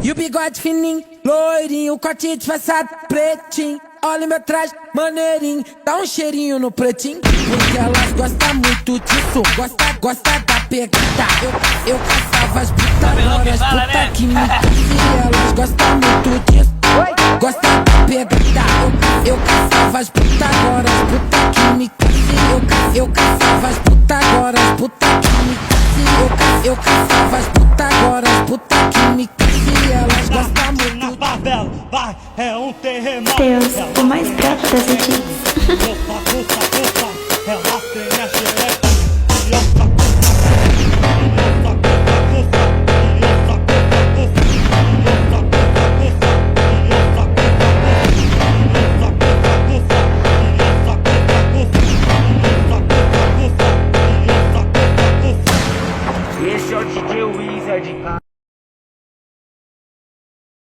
E o bigode fininho, loirinho, corte disfarçado, pretinho. Olha meu traje, maneirinho, dá um cheirinho no pretinho. Porque elas gostam muito disso, gosta da pegada. Eu caçava as putas, agora as putas que me caçam. Elas gostam muito disso, gosta da pegada. Eu caçava as putas, agora as putas que me caçam. Eu caçava as putas, agora as putas que me caçam. Eu caçava as putas, agora as putas que me caçam. Elas gostam muito. Na favela, vai, é um terremoto. Deus, o mais gato das antigas.